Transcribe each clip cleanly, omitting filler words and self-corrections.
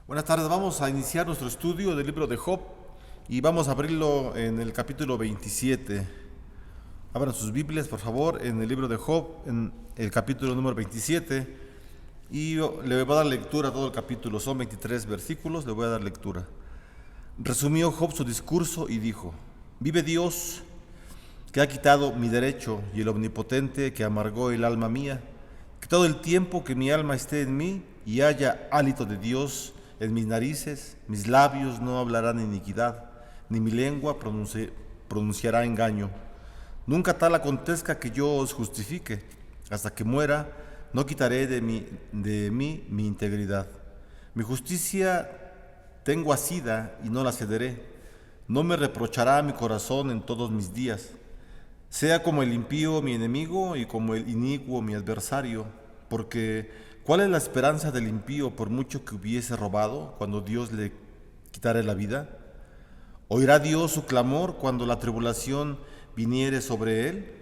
Buenas tardes, vamos a iniciar nuestro estudio del libro de Job y vamos a abrirlo en el capítulo 27. Abran sus Biblias, por favor, en el libro de Job, en el capítulo número 27. Y le voy a dar lectura a todo el capítulo, son 23 versículos, le voy a dar lectura. Resumió Job su discurso y dijo: Vive Dios, que ha quitado mi derecho, y el Omnipotente, que amargó el alma mía, que todo el tiempo que mi alma esté en mí y haya hálito de Dios en mis narices, mis labios no hablarán iniquidad, ni mi lengua pronunciará engaño. Nunca tal acontezca que yo os justifique. Hasta que muera, no quitaré de mí mi integridad. Mi justicia tengo asida y no la cederé. No me reprochará mi corazón en todos mis días. Sea como el impío mi enemigo y como el inicuo mi adversario, porque ¿cuál es la esperanza del impío por mucho que hubiese robado cuando Dios le quitare la vida? ¿Oirá Dios su clamor cuando la tribulación viniere sobre él?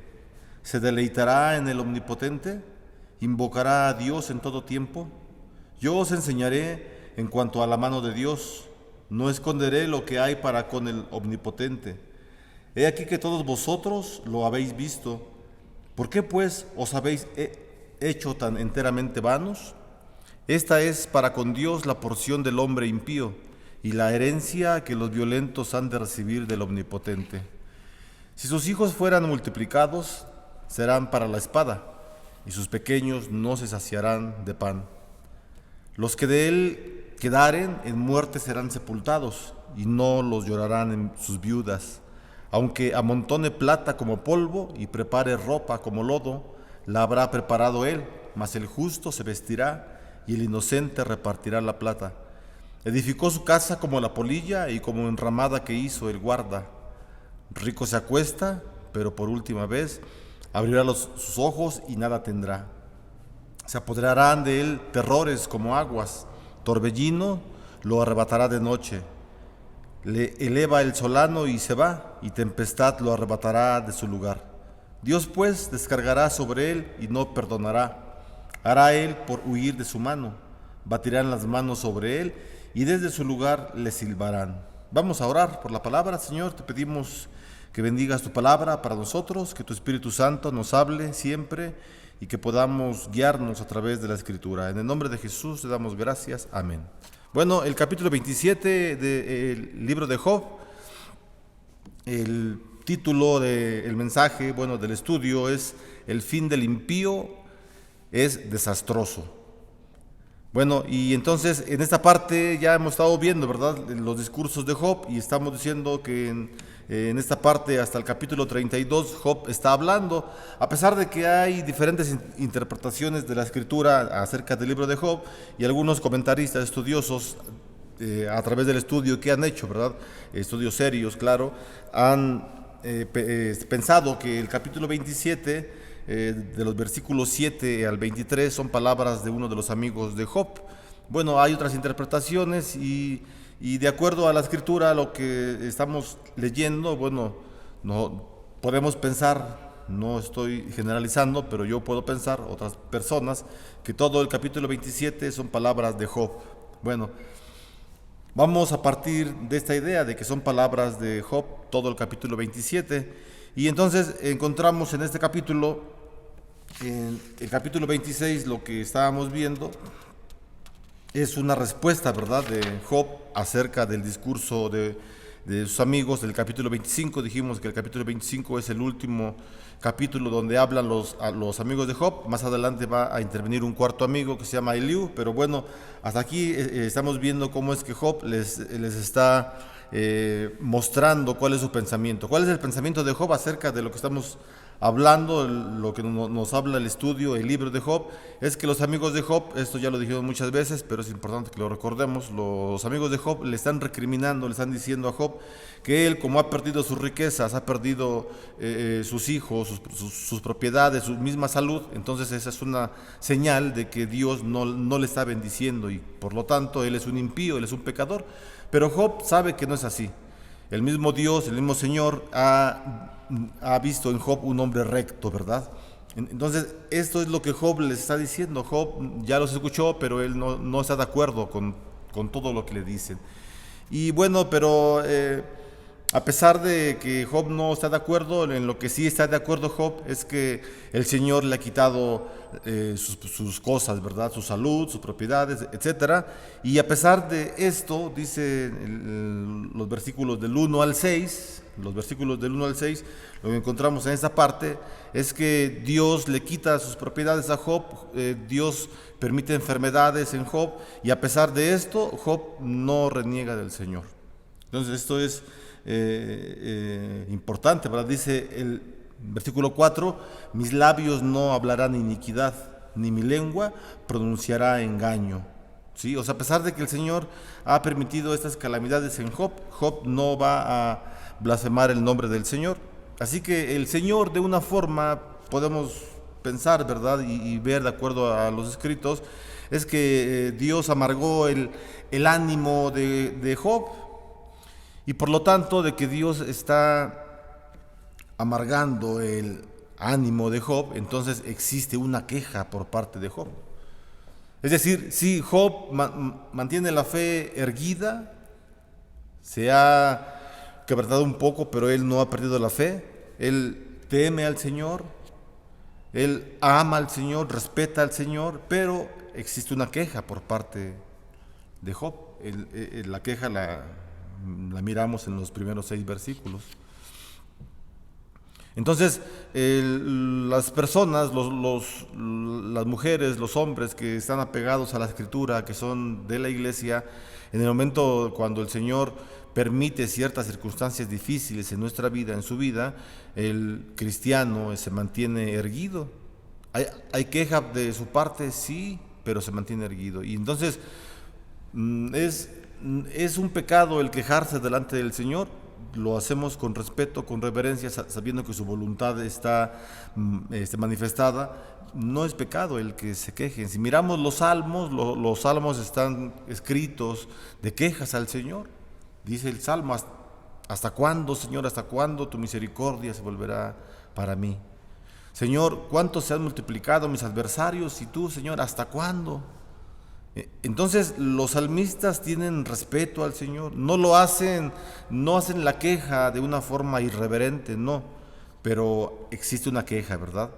¿Se deleitará en el Omnipotente? ¿Invocará a Dios en todo tiempo? Yo os enseñaré en cuanto a la mano de Dios. No esconderé lo que hay para con el Omnipotente. He aquí que todos vosotros lo habéis visto. ¿Por qué pues os habéis hecho tan enteramente vanos? Esta es para con Dios la porción del hombre impío y la herencia que los violentos han de recibir del Omnipotente. Si sus hijos fueran multiplicados, serán para la espada, y sus pequeños no se saciarán de pan. Los que de él quedaren en muerte serán sepultados, y no los llorarán en sus viudas. Aunque amontone plata como polvo y prepare ropa como lodo, la habrá preparado él, mas el justo se vestirá y el inocente repartirá la plata. Edificó su casa como la polilla y como enramada que hizo el guarda. Rico se acuesta, pero por última vez abrirá sus ojos y nada tendrá. Se apoderarán de él terrores como aguas, torbellino lo arrebatará de noche. Le eleva el solano y se va, y tempestad lo arrebatará de su lugar. Dios pues descargará sobre él y no perdonará. Hará él por huir de su mano. Batirán las manos sobre él y desde su lugar le silbarán. Vamos a orar por la palabra. Señor, te pedimos que bendigas tu palabra para nosotros, que tu Espíritu Santo nos hable siempre y que podamos guiarnos a través de la Escritura. En el nombre de Jesús te damos gracias. Amén. Bueno, el capítulo 27 del libro de Job, el título del mensaje, bueno, del estudio es El fin del impío es desastroso. Bueno, y entonces en esta parte ya hemos estado viendo, ¿verdad?, los discursos de Job, y estamos diciendo que en esta parte hasta el capítulo 32 Job está hablando, a pesar de que hay diferentes interpretaciones de la escritura acerca del libro de Job, y algunos comentaristas estudiosos a través del estudio que han hecho, ¿verdad?, estudios serios, claro, han pensado que el capítulo 27 de los versículos 7 al 23 son palabras de uno de los amigos de Job. Bueno, hay otras interpretaciones y de acuerdo a la escritura, lo que estamos leyendo, bueno, no podemos pensar, no estoy generalizando, pero yo puedo pensar, otras personas, que todo el capítulo 27 son palabras de Job. Bueno, vamos a partir de esta idea de que son palabras de Job, todo el capítulo 27, y entonces encontramos en este capítulo, en el capítulo 26, lo que estábamos viendo es una respuesta, ¿verdad?, de Job acerca del discurso de sus amigos del capítulo 25. Dijimos que el capítulo 25 es el último capítulo donde hablan los amigos de Job. Más adelante va a intervenir un cuarto amigo que se llama Eliú, pero bueno, hasta aquí estamos viendo cómo es que Job les está mostrando cuál es su pensamiento. ¿Cuál es el pensamiento de Job acerca de lo que estamos hablando? Lo que nos habla el estudio, el libro de Job, es que los amigos de Job, esto ya lo dijimos muchas veces, pero es importante que lo recordemos, los amigos de Job le están recriminando, le están diciendo a Job que él, como ha perdido sus riquezas, ha perdido sus hijos, sus propiedades, su misma salud, entonces esa es una señal de que Dios no le está bendiciendo y por lo tanto él es un impío, él es un pecador. Pero Job sabe que no es así. El mismo Dios, el mismo Señor ha visto en Job un hombre recto, ¿verdad? Entonces, esto es lo que Job les está diciendo. Job ya los escuchó, pero él no está de acuerdo con con todo lo que le dicen. Y bueno, pero a pesar de que Job no está de acuerdo, en lo que sí está de acuerdo Job es que el Señor le ha quitado sus cosas, ¿verdad? Su salud, sus propiedades, etcétera. Y a pesar de esto, dice los versículos del 1 al 6, lo que encontramos en esta parte es que Dios le quita sus propiedades a Job, Dios permite enfermedades en Job, y a pesar de esto, Job no reniega del Señor. Entonces esto es importante, ¿verdad? Dice el versículo 4, mis labios no hablarán iniquidad, ni mi lengua pronunciará engaño. ¿Sí? O sea, a pesar de que el Señor ha permitido estas calamidades en Job, Job no va a blasfemar el nombre del Señor. Así que el Señor, de una forma, podemos pensar, ¿verdad? Y ver de acuerdo a los escritos, es que Dios amargó el ánimo de Job. Y por lo tanto, de que Dios está amargando el ánimo de Job, entonces existe una queja por parte de Job. Es decir, si Job mantiene la fe erguida, se ha quebrantado un poco, pero él no ha perdido la fe, él teme al Señor, él ama al Señor, respeta al Señor, pero existe una queja por parte de Job. La queja la miramos en los primeros 6 versículos. Entonces, las personas, las mujeres, los hombres que están apegados a la Escritura, que son de la iglesia, en el momento cuando el Señor permite ciertas circunstancias difíciles en nuestra vida, en su vida, el cristiano se mantiene erguido. ¿Hay queja de su parte? Sí, pero se mantiene erguido. Y entonces, es un pecado el quejarse delante del Señor. Lo hacemos con respeto, con reverencia, sabiendo que su voluntad está manifestada. No es pecado el que se quejen. Si miramos los salmos están escritos de quejas al Señor. Dice el salmo, ¿hasta cuándo, Señor, hasta cuándo tu misericordia se volverá para mí? Señor, ¿cuánto se han multiplicado mis adversarios? Y tú, Señor, ¿hasta cuándo? Entonces los salmistas tienen respeto al Señor, no hacen la queja de una forma irreverente, no, pero existe una queja, ¿verdad?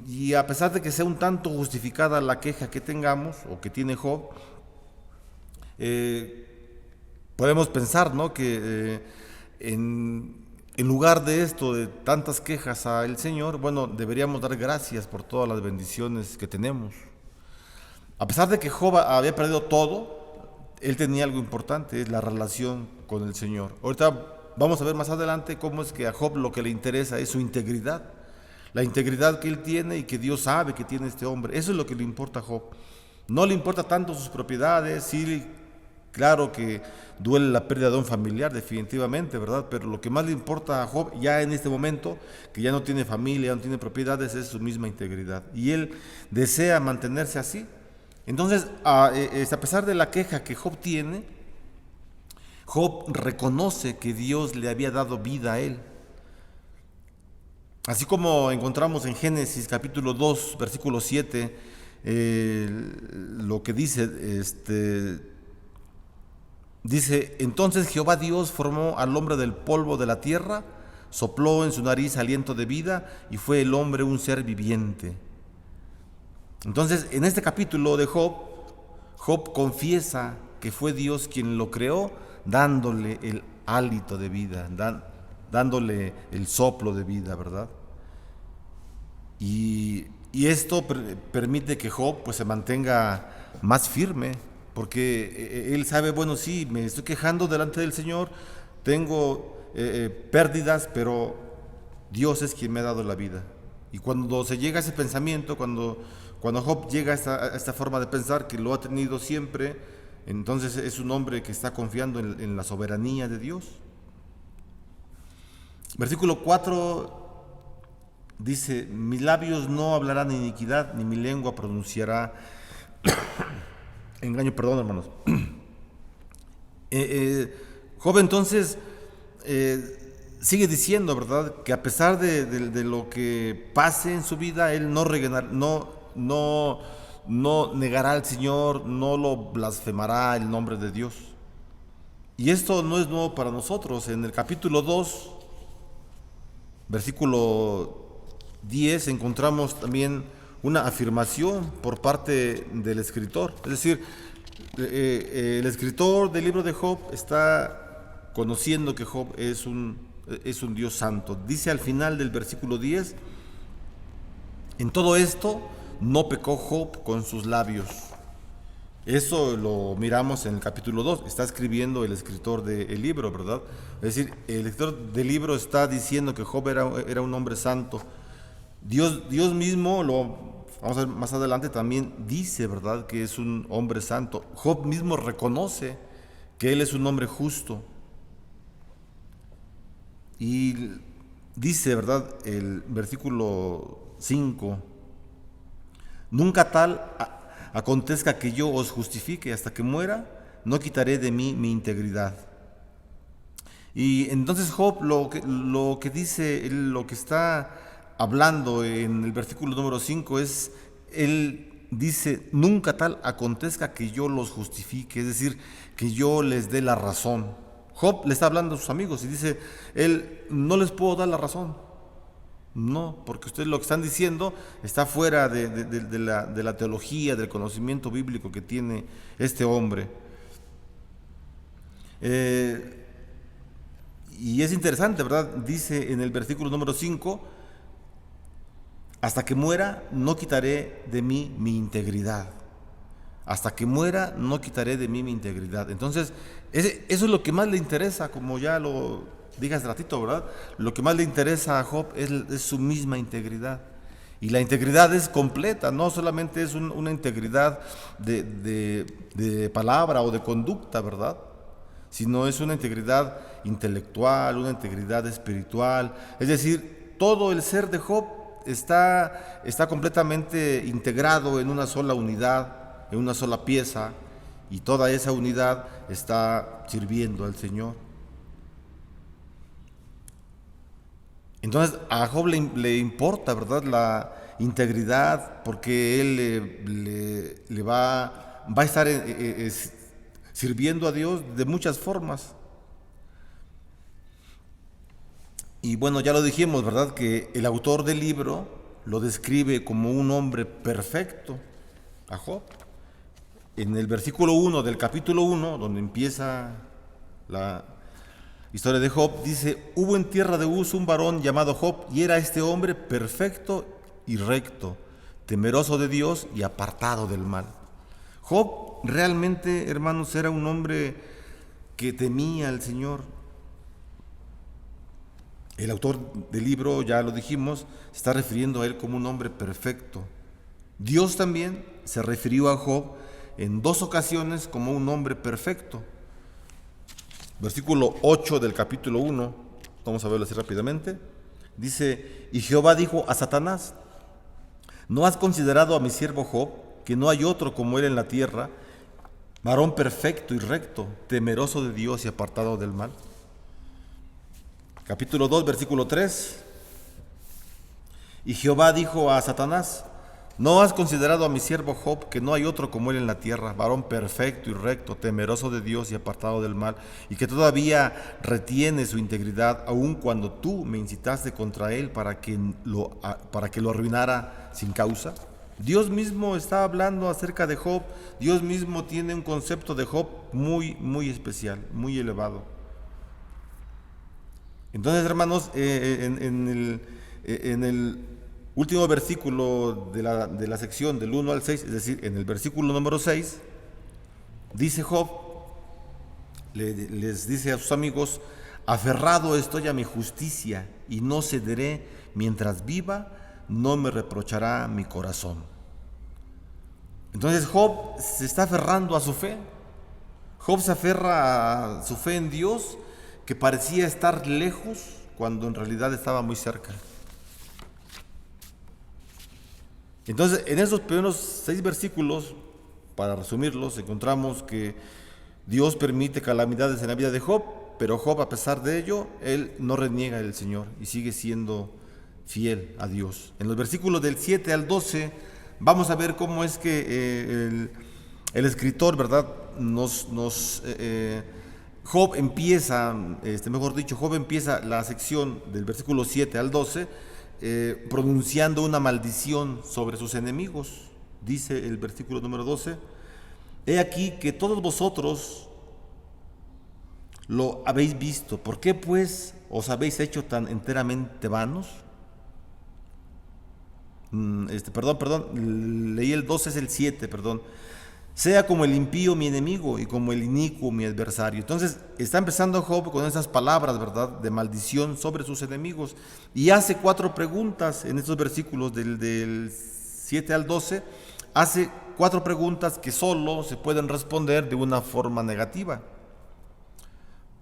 Y a pesar de que sea un tanto justificada la queja que tengamos o que tiene Job, podemos pensar, ¿no?, que en lugar de esto, de tantas quejas al Señor, bueno, deberíamos dar gracias por todas las bendiciones que tenemos. A pesar de que Job había perdido todo, él tenía algo importante, es la relación con el Señor. Ahorita vamos a ver más adelante cómo es que a Job lo que le interesa es su integridad, la integridad que él tiene y que Dios sabe que tiene este hombre. Eso es lo que le importa a Job. No le importa tanto sus propiedades, sí, claro que duele la pérdida de un familiar, definitivamente, ¿verdad? Pero lo que más le importa a Job ya en este momento, que ya no tiene familia, no tiene propiedades, es su misma integridad. Y él desea mantenerse así. Entonces, a pesar de la queja que Job tiene, Job reconoce que Dios le había dado vida a él. Así como encontramos en Génesis capítulo 2, versículo 7, lo que dice, dice, entonces Jehová Dios formó al hombre del polvo de la tierra, sopló en su nariz aliento de vida y fue el hombre un ser viviente. Entonces, en este capítulo de Job, Job confiesa que fue Dios quien lo creó, dándole el hálito de vida, dándole el soplo de vida, ¿verdad? Y esto permite que Job pues se mantenga más firme, porque él sabe, bueno, sí, me estoy quejando delante del Señor, tengo pérdidas, pero Dios es quien me ha dado la vida. Y cuando se llega a ese pensamiento, cuando Job llega a esta forma de pensar, que lo ha tenido siempre, entonces es un hombre que está confiando en la soberanía de Dios. Versículo 4 dice, mis labios no hablarán iniquidad, ni mi lengua pronunciará engaño. Perdón, hermanos. Job entonces sigue diciendo, ¿verdad?, que a pesar de lo que pase en su vida, él no no negará al Señor, no lo blasfemará el nombre de Dios. Y esto no es nuevo para nosotros. En el capítulo 2, versículo 10, encontramos también una afirmación por parte del escritor. Es decir, el escritor del libro de Job está conociendo que Job es un Dios santo. Dice al final del versículo 10, en todo esto no pecó Job con sus labios. Eso lo miramos en el capítulo 2, está escribiendo el escritor del libro, ¿verdad? Es decir, el escritor del libro está diciendo que Job era un hombre santo. Dios mismo, vamos a ver más adelante, también dice, ¿verdad?, que es un hombre santo. Job mismo reconoce que él es un hombre justo. Y dice, ¿verdad?, el versículo 5, nunca tal acontezca que yo os justifique, hasta que muera, no quitaré de mí mi integridad. Y entonces Job lo que dice, lo que está hablando en el versículo número 5 es, él dice, nunca tal acontezca que yo los justifique, es decir, que yo les dé la razón. Job le está hablando a sus amigos y dice, él no les puedo dar la razón. No, porque ustedes lo que están diciendo está fuera de la teología, del conocimiento bíblico que tiene este hombre. Y es interesante, ¿verdad? Dice en el versículo número 5, hasta que muera no quitaré de mí mi integridad. Hasta que muera no quitaré de mí mi integridad. Entonces, eso es lo que más le interesa, como ya lo dije hace ratito, ¿verdad? Lo que más le interesa a Job es su misma integridad. Y la integridad es completa, no solamente es una integridad de palabra o de conducta, ¿verdad? Sino es una integridad intelectual, una integridad espiritual. Es decir, todo el ser de Job está completamente integrado en una sola unidad, en una sola pieza, y toda esa unidad está sirviendo al Señor. Entonces a Job le importa, ¿verdad?, la integridad, porque él le va a estar sirviendo a Dios de muchas formas. Y bueno, ya lo dijimos, ¿verdad?, que el autor del libro lo describe como un hombre perfecto a Job. En el versículo 1 del capítulo 1, donde empieza la historia de Job, dice, hubo en tierra de Uz un varón llamado Job, y era este hombre perfecto y recto, temeroso de Dios y apartado del mal. Job realmente, hermanos, era un hombre que temía al Señor. El autor del libro, ya lo dijimos, se está refiriendo a él como un hombre perfecto. Dios también se refirió a Job en 2 ocasiones como un hombre perfecto. Versículo 8 del capítulo 1, vamos a verlo así rápidamente. Dice, y Jehová dijo a Satanás, ¿no has considerado a mi siervo Job, que no hay otro como él en la tierra, varón perfecto y recto, temeroso de Dios y apartado del mal? Capítulo 2, versículo 3. Y Jehová dijo a Satanás, ¿no has considerado a mi siervo Job, que no hay otro como él en la tierra, varón perfecto y recto, temeroso de Dios y apartado del mal, y que todavía retiene su integridad, aun cuando tú me incitaste contra él para que lo arruinara sin causa? Dios mismo está hablando acerca de Job. Dios mismo tiene un concepto de Job muy, muy especial, muy elevado. Entonces, hermanos, en el último versículo de la sección del 1 al 6, es decir, en el versículo número 6, dice Job, les dice a sus amigos, aferrado estoy a mi justicia y no cederé, mientras viva no me reprochará mi corazón. Entonces Job se está aferrando a su fe. Job se aferra a su fe en Dios, que parecía estar lejos cuando en realidad estaba muy cerca. Entonces, en esos primeros 6 versículos, para resumirlos, encontramos que Dios permite calamidades en la vida de Job, pero Job, a pesar de ello, él no reniega del Señor y sigue siendo fiel a Dios. En los versículos del 7 al 12 vamos a ver cómo es que el escritor, ¿verdad? Job empieza, Job empieza la sección del versículo 7 al 12 pronunciando una maldición sobre sus enemigos. Dice el versículo número 12: he aquí que todos vosotros lo habéis visto. ¿Por qué pues os habéis hecho tan enteramente vanos? Leí el 12, es el 7, perdón. Sea como el impío mi enemigo y como el inicuo mi adversario. Entonces está empezando Job con esas palabras, ¿verdad?, de maldición sobre sus enemigos, y hace 4 preguntas en estos versículos del 7 al 12. Hace 4 preguntas que solo se pueden responder de una forma negativa.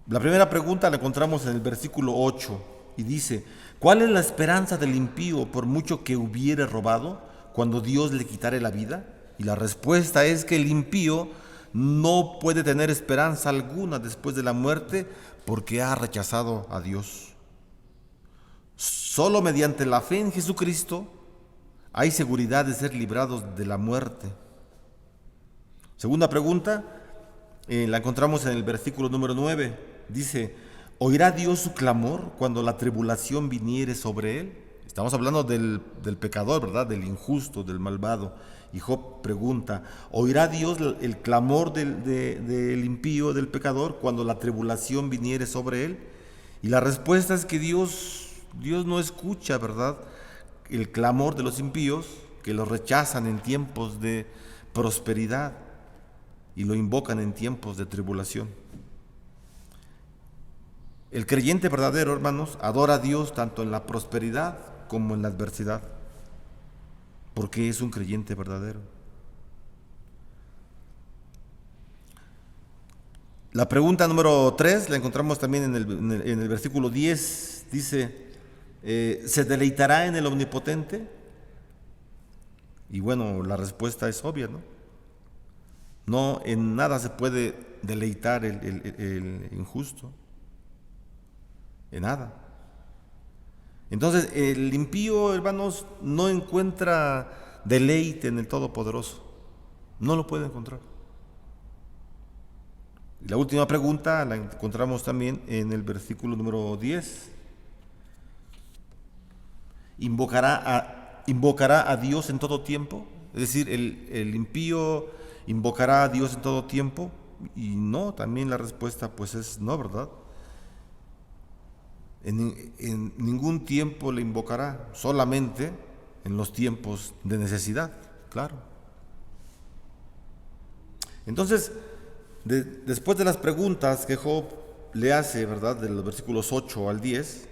La primera pregunta la encontramos en el versículo 8 y dice: ¿cuál es la esperanza del impío por mucho que hubiere robado, cuando Dios le quitare la vida? Y la respuesta es que el impío no puede tener esperanza alguna después de la muerte, porque ha rechazado a Dios. Solo mediante la fe en Jesucristo hay seguridad de ser librados de la muerte. Segunda pregunta, la encontramos en el versículo número 9. Dice: ¿oirá Dios su clamor cuando la tribulación viniere sobre él? Estamos hablando del pecador, ¿verdad?, del injusto, del malvado. Y Job pregunta: ¿oirá Dios el clamor del impío, del pecador, cuando la tribulación viniere sobre él? Y la respuesta es que Dios no escucha, ¿verdad?, el clamor de los impíos, que los rechazan en tiempos de prosperidad y lo invocan en tiempos de tribulación. El creyente verdadero, hermanos, adora a Dios tanto en la prosperidad como en la adversidad, porque es un creyente verdadero. La pregunta número 3 la encontramos también en el versículo 10. Dice: ¿se deleitará en el Omnipotente? Y bueno, la respuesta es obvia, ¿no? No, en nada se puede deleitar el injusto, en nada. Entonces, el impío, hermanos, no encuentra deleite en el Todopoderoso, no lo puede encontrar. Y la última pregunta la encontramos también en el versículo número 10. ¿Invocará a Dios en todo tiempo? Es decir, el impío invocará a Dios en todo tiempo. Y no, también la respuesta pues es no, ¿verdad? En ningún tiempo le invocará, solamente en los tiempos de necesidad, claro. Entonces, después de las preguntas que Job le hace, ¿verdad?, de los versículos 8 al 10,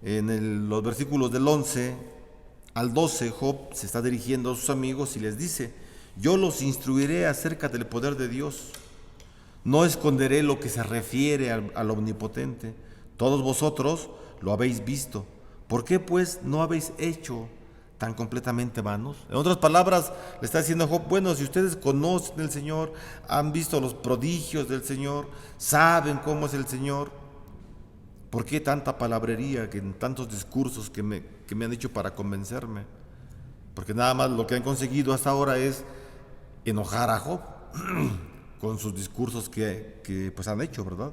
los versículos del 11 al 12, Job se está dirigiendo a sus amigos y les dice: yo los instruiré acerca del poder de Dios, no esconderé lo que se refiere al Omnipotente. Todos vosotros lo habéis visto. ¿Por qué pues no habéis hecho tan completamente vanos? En otras palabras, le está diciendo Job: bueno, si ustedes conocen al Señor, han visto los prodigios del Señor, saben cómo es el Señor, ¿por qué tanta palabrería, que en tantos discursos que me han hecho para convencerme? Porque nada más lo que han conseguido hasta ahora es enojar a Job con sus discursos que pues han hecho, ¿verdad?,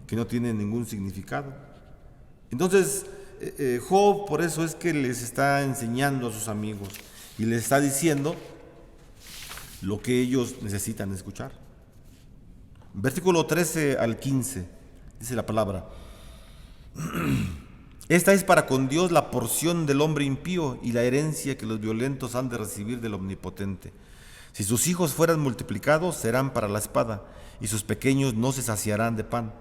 que no tienen ningún significado. Entonces, Job por eso es que les está enseñando a sus amigos y les está diciendo lo que ellos necesitan escuchar. Versículo 13 al 15 dice la palabra: esta es para con Dios la porción del hombre impío y la herencia que los violentos han de recibir del Omnipotente. Si sus hijos fueran multiplicados, serán para la espada, y sus pequeños no se saciarán de pan.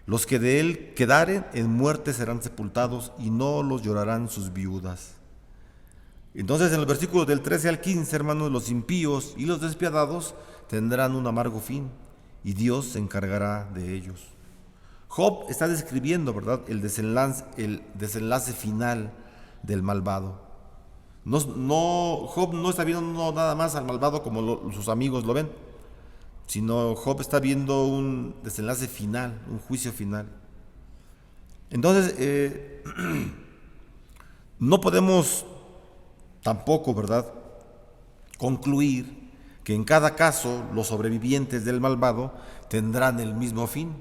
Los que de él quedaren en muerte serán sepultados, y no los llorarán sus viudas. Entonces, en los versículos del 13 al 15, hermanos, los impíos y los despiadados tendrán un amargo fin, y Dios se encargará de ellos. Job está describiendo, ¿verdad?, el desenlace final del malvado. Job no está viendo nada más al malvado como sus amigos lo ven, sino Job está viendo un desenlace final, un juicio final. Entonces, no podemos tampoco, ¿verdad?, concluir que en cada caso los sobrevivientes del malvado tendrán el mismo fin.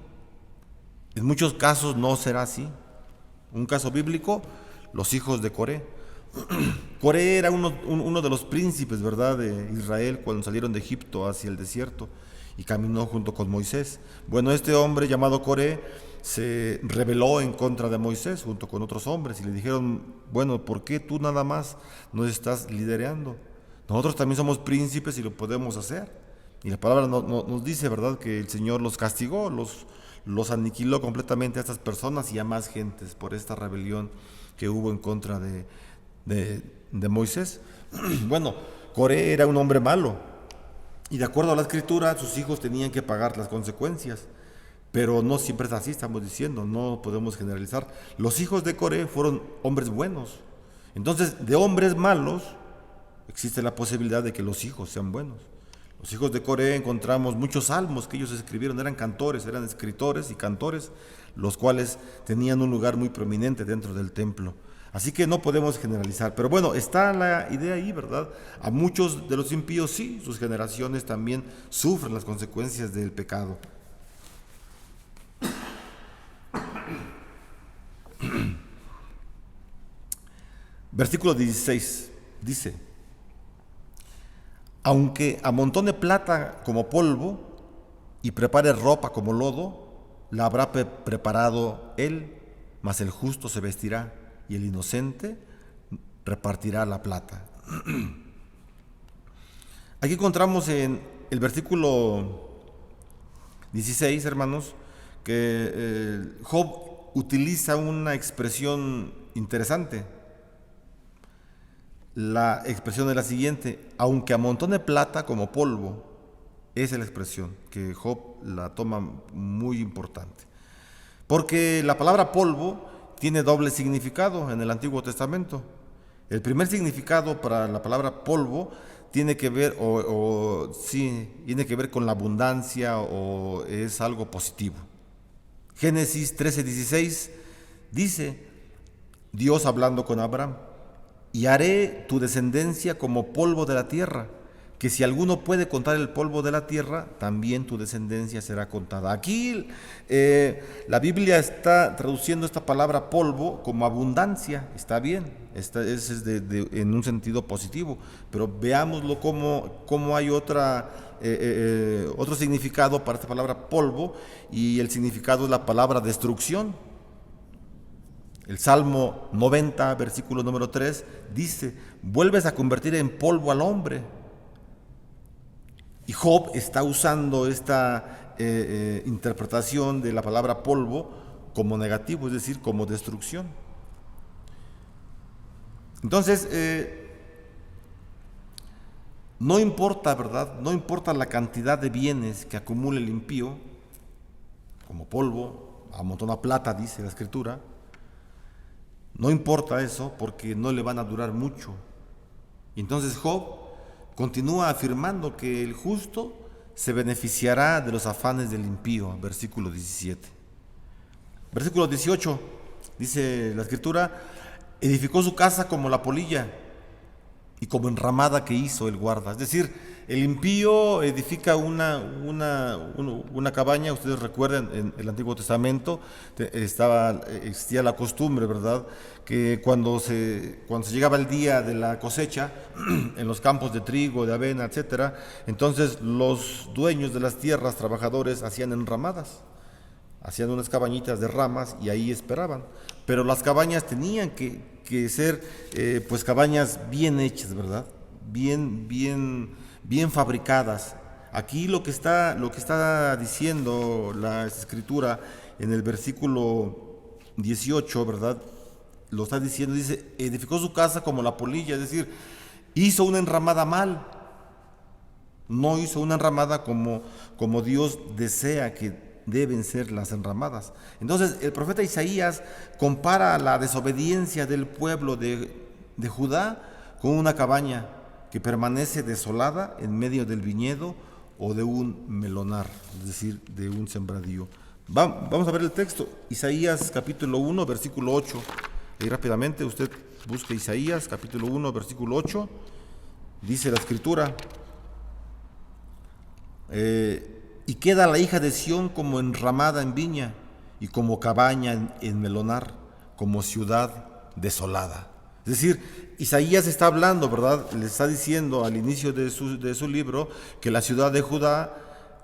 En muchos casos no será así. Un caso bíblico, los hijos de Coré. Coré era uno de los príncipes, ¿verdad?, de Israel cuando salieron de Egipto hacia el desierto y caminó junto con Moisés. Bueno, este hombre llamado Coré se rebeló en contra de Moisés junto con otros hombres y le dijeron: bueno, ¿por qué tú nada más nos estás liderando? Nosotros también somos príncipes y lo podemos hacer. Y la palabra nos dice, ¿verdad?, que el Señor los castigó, los aniquiló completamente a estas personas y a más gentes por esta rebelión que hubo en contra de Moisés. Bueno, Coré era un hombre malo y de acuerdo a la Escritura sus hijos tenían que pagar las consecuencias, pero no siempre es así, estamos diciendo, no podemos generalizar. Los hijos de Coré fueron hombres buenos, entonces de hombres malos existe la posibilidad de que los hijos sean buenos. Los hijos de Coré encontramos muchos salmos que ellos escribieron, eran cantores, eran escritores y cantores, los cuales tenían un lugar muy prominente dentro del templo. Así que no podemos generalizar, pero bueno, está la idea ahí, ¿verdad? A muchos de los impíos sí, sus generaciones también sufren las consecuencias del pecado. Versículo 16 dice: aunque amontone plata como polvo y prepare ropa como lodo, la habrá preparado él, mas el justo se vestirá y el inocente repartirá la plata. Aquí encontramos en el versículo 16, hermanos, que Job utiliza una expresión interesante. La expresión es la siguiente: aunque amontone plata como polvo. Esa es la expresión que Job la toma muy importante, porque la palabra polvo tiene doble significado en el Antiguo Testamento. El primer significado para la palabra polvo tiene que ver tiene que ver con la abundancia o es algo positivo. Génesis 13:16 dice Dios hablando con Abraham: y haré tu descendencia como polvo de la tierra, que si alguno puede contar el polvo de la tierra, también tu descendencia será contada. Aquí la Biblia está traduciendo esta palabra polvo como abundancia. Está bien, es en un sentido positivo, pero veámoslo como hay otro significado para esta palabra polvo, y el significado es la palabra destrucción. El Salmo 90, versículo número 3, dice: vuelves a convertir en polvo al hombre. Y Job está usando esta interpretación de la palabra polvo como negativo, es decir, como destrucción. Entonces, no importa, ¿verdad? No importa la cantidad de bienes que acumule el impío, como polvo, amontona plata, dice la Escritura. No importa eso, porque no le van a durar mucho. Y entonces Job continúa afirmando que el justo se beneficiará de los afanes del impío, versículo 17. Versículo 18, dice la Escritura: edificó su casa como la polilla y como enramada que hizo el guarda. Es decir, el impío edifica una cabaña. Ustedes recuerdan, en el Antiguo Testamento existía la costumbre, ¿verdad?, que cuando se llegaba el día de la cosecha en los campos de trigo, de avena, etcétera, entonces los dueños de las tierras, trabajadores, hacían enramadas, hacían unas cabañitas de ramas y ahí esperaban. Pero las cabañas tenían que ser pues cabañas bien hechas, ¿verdad?, bien fabricadas. Aquí lo que está diciendo la Escritura en el versículo 18, ¿verdad?, lo está diciendo, dice: edificó su casa como la polilla, es decir, hizo una enramada mal, no hizo una enramada como Dios desea que deben ser las enramadas. Entonces el profeta Isaías compara la desobediencia del pueblo de Judá con una cabaña que permanece desolada en medio del viñedo o de un melonar, es decir, de un sembradío. Vamos a ver el texto, Isaías capítulo 1, versículo 8. Y rápidamente usted busca Isaías capítulo 1, versículo 8. Dice la Escritura, y queda la hija de Sión como enramada en viña y como cabaña en melonar, como ciudad desolada. Es decir, Isaías está hablando, ¿verdad? Le está diciendo al inicio de su libro que la ciudad de Judá,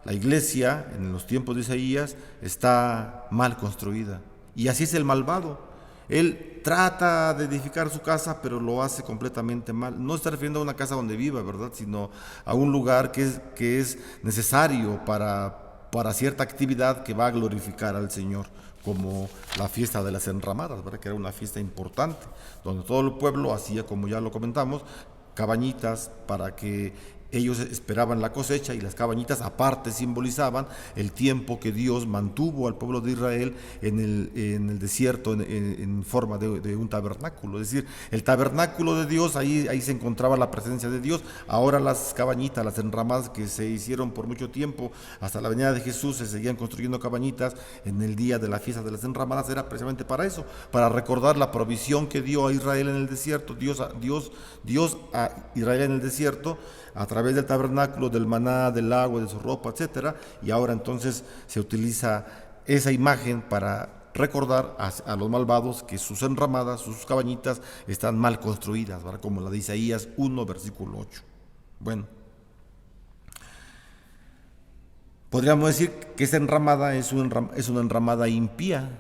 la iglesia, en los tiempos de Isaías, está mal construida. Y así es el malvado. Él trata de edificar su casa, pero lo hace completamente mal. No está refiriendo a una casa donde viva, ¿verdad? Sino a un lugar que es necesario para cierta actividad que va a glorificar al Señor, como la fiesta de las enramadas, ¿verdad? Que era una fiesta importante, donde todo el pueblo hacía, como ya lo comentamos, cabañitas para que ellos esperaban la cosecha, y las cabañitas aparte simbolizaban el tiempo que Dios mantuvo al pueblo de Israel en el desierto en forma de un tabernáculo. Es decir, el tabernáculo de Dios, ahí se encontraba la presencia de Dios. Ahora las cabañitas, las enramadas que se hicieron por mucho tiempo, hasta la venida de Jesús se seguían construyendo cabañitas en el día de la fiesta de las enramadas, era precisamente para eso, para recordar la provisión que dio a Israel en el desierto, Dios a Israel en el desierto, a través del tabernáculo, del maná, del agua, de su ropa, etcétera. Y ahora entonces se utiliza esa imagen para recordar a los malvados que sus enramadas, sus cabañitas están mal construidas, ¿verdad? Como la de Isaías 1, versículo 8. Bueno, podríamos decir que esta enramada es una enramada impía,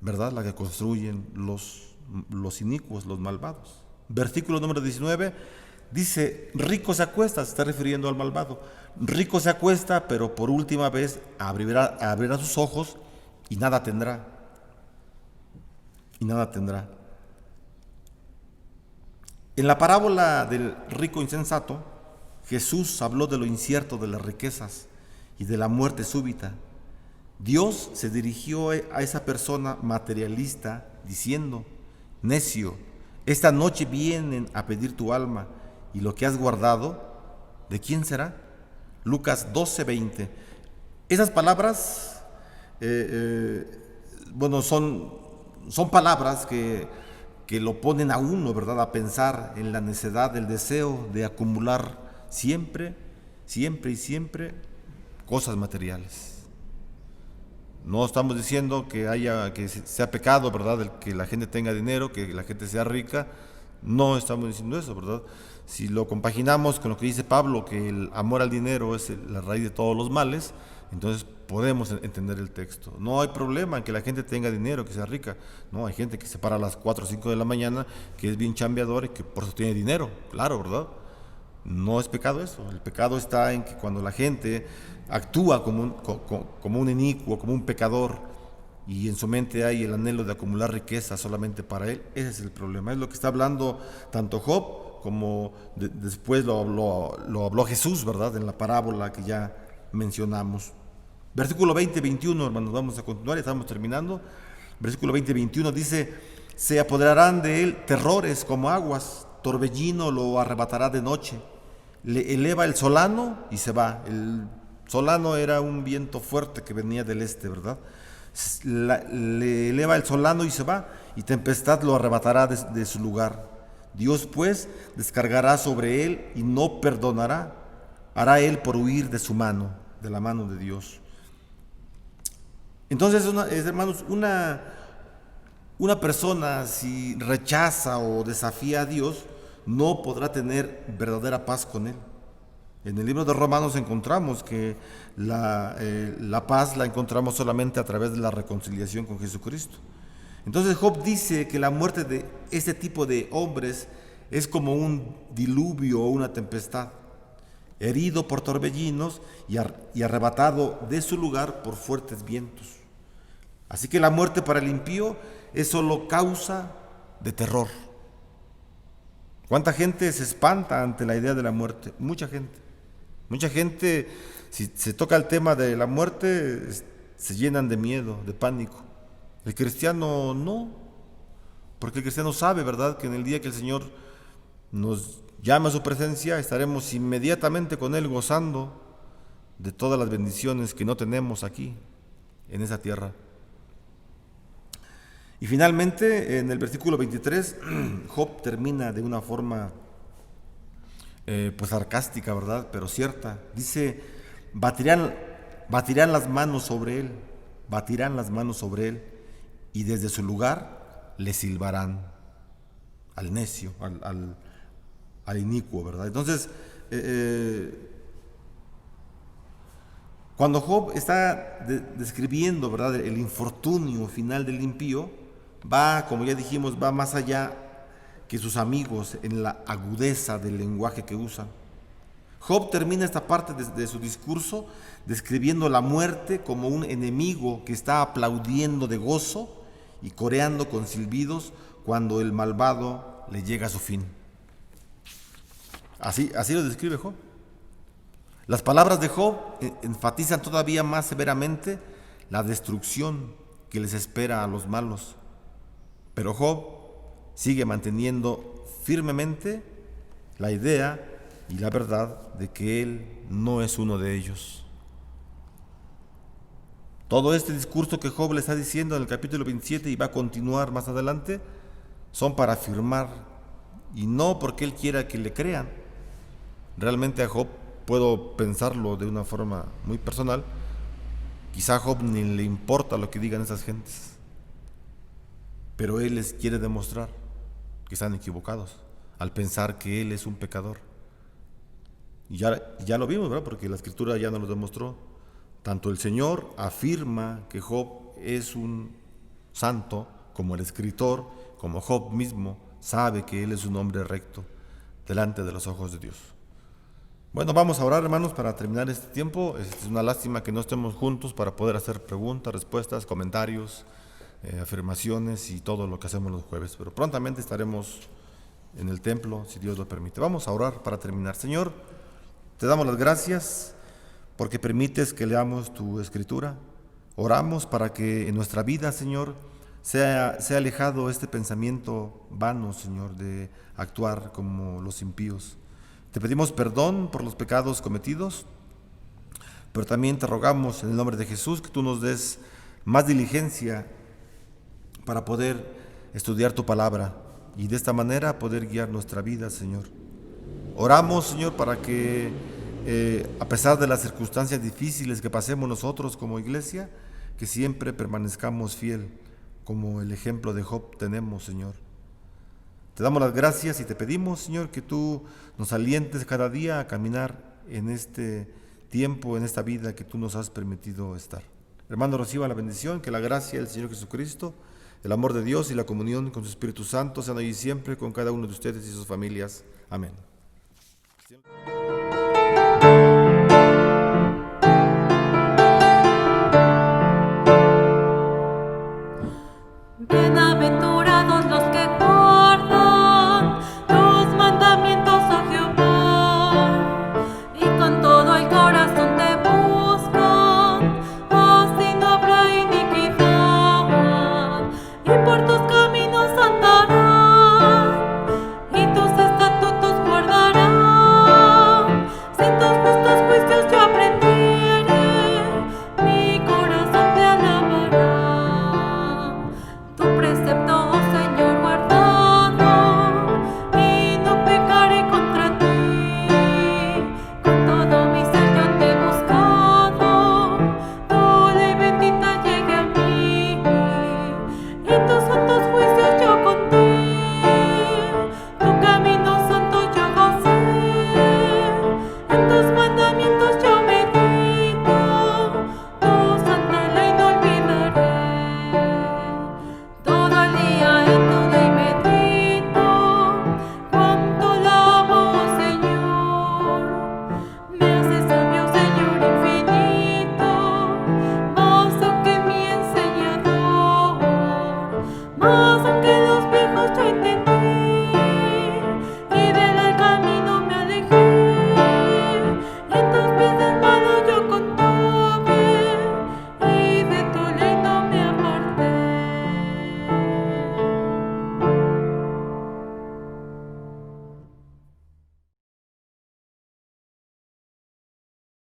¿verdad? La que construyen los inicuos, los malvados. Versículo número 19 dice: rico se acuesta, se está refiriendo al malvado. Rico se acuesta, pero por última vez abrirá sus ojos y nada tendrá. Y nada tendrá. En la parábola del rico insensato, Jesús habló de lo incierto de las riquezas y de la muerte súbita. Dios se dirigió a esa persona materialista diciendo: necio, esta noche vienen a pedir tu alma, y lo que has guardado, ¿de quién será? Lucas 12:20. Esas palabras, bueno, son palabras que lo ponen a uno, ¿verdad?, a pensar en la necedad, del deseo de acumular siempre cosas materiales. No estamos diciendo que sea pecado, ¿verdad?, el que la gente tenga dinero, que la gente sea rica. No estamos diciendo eso, ¿verdad? Si lo compaginamos con lo que dice Pablo, que el amor al dinero es la raíz de todos los males, entonces podemos entender el texto. No hay problema en que la gente tenga dinero, que sea rica. No, hay gente que se para a las 4 o 5 de la mañana, que es bien chambeador y que por eso tiene dinero, claro, ¿verdad? No es pecado eso. El pecado está en que cuando la gente actúa como un inicuo, como un pecador, y en su mente hay el anhelo de acumular riqueza solamente para él. Ese es el problema. Es lo que está hablando tanto Job como después lo habló Jesús, ¿verdad?, en la parábola que ya mencionamos. Versículo 20-21, hermanos, vamos a continuar, estamos terminando. Versículo 20-21 dice: se apoderarán de él terrores como aguas, torbellino lo arrebatará de noche. Le eleva el solano y se va. El solano era un viento fuerte que venía del este, ¿verdad? Le eleva el solano y se va, y tempestad lo arrebatará de su lugar. Dios pues descargará sobre él y no perdonará. Hará él por huir de su mano, de la mano de Dios. Entonces, hermanos, una persona, si rechaza o desafía a Dios, no podrá tener verdadera paz con él. En el libro de Romanos encontramos que la paz la encontramos solamente a través de la reconciliación con Jesucristo. Entonces Job dice que la muerte de este tipo de hombres es como un diluvio o una tempestad, herido por torbellinos y arrebatado de su lugar por fuertes vientos. Así que la muerte para el impío es solo causa de terror. ¿Cuánta gente se espanta ante la idea de la muerte? Mucha gente. Mucha gente, si se toca el tema de la muerte, se llenan de miedo, de pánico. El cristiano no, porque el cristiano sabe, ¿verdad?, que en el día que el Señor nos llame a su presencia, estaremos inmediatamente con Él gozando de todas las bendiciones que no tenemos aquí, en esa tierra. Y finalmente, en el versículo 23, Job termina de una forma pues sarcástica, ¿verdad? Pero cierta. Dice, batirán las manos sobre él, batirán las manos sobre él, y desde su lugar le silbarán al necio, al inicuo, ¿verdad? Entonces, cuando Job está describiendo, ¿verdad?, el infortunio final del impío, va, como ya dijimos, va más allá que sus amigos en la agudeza del lenguaje que usan. Job termina esta parte de su discurso describiendo la muerte como un enemigo que está aplaudiendo de gozo y coreando con silbidos cuando el malvado le llega a su fin. Así lo describe Job. Las palabras de Job enfatizan todavía más severamente la destrucción que les espera a los malos. Pero Job sigue manteniendo firmemente la idea y la verdad de que él no es uno de ellos. Todo este discurso que Job le está diciendo en el capítulo 27 y va a continuar más adelante son para afirmar, y no porque él quiera que le crean. Realmente a Job puedo pensarlo de una forma muy personal. Quizá a Job ni le importa lo que digan esas gentes, pero él les quiere demostrar que están equivocados al pensar que él es un pecador. Y ya lo vimos, ¿verdad? Porque la Escritura ya nos lo demostró. Tanto el Señor afirma que Job es un santo, como el escritor, como Job mismo, sabe que él es un hombre recto delante de los ojos de Dios. Bueno, vamos a orar, hermanos, para terminar este tiempo. Es una lástima que no estemos juntos para poder hacer preguntas, respuestas, comentarios, afirmaciones y todo lo que hacemos los jueves. Pero prontamente estaremos en el templo, si Dios lo permite. Vamos a orar para terminar. Señor, te damos las gracias porque permites que leamos tu Escritura. Oramos para que en nuestra vida, Señor, sea alejado este pensamiento vano, Señor, de actuar como los impíos. Te pedimos perdón por los pecados cometidos, pero también te rogamos en el nombre de Jesús que tú nos des más diligencia para poder estudiar tu palabra y de esta manera poder guiar nuestra vida, Señor. Oramos, Señor, para que a pesar de las circunstancias difíciles que pasemos nosotros como iglesia, que siempre permanezcamos fiel, como el ejemplo de Job tenemos, Señor. Te damos las gracias y te pedimos, Señor, que tú nos alientes cada día a caminar en este tiempo, en esta vida que tú nos has permitido estar. Hermano, reciba la bendición, que la gracia del Señor Jesucristo, el amor de Dios y la comunión con su Espíritu Santo sean hoy y siempre con cada uno de ustedes y sus familias. Amén. Bienaventurado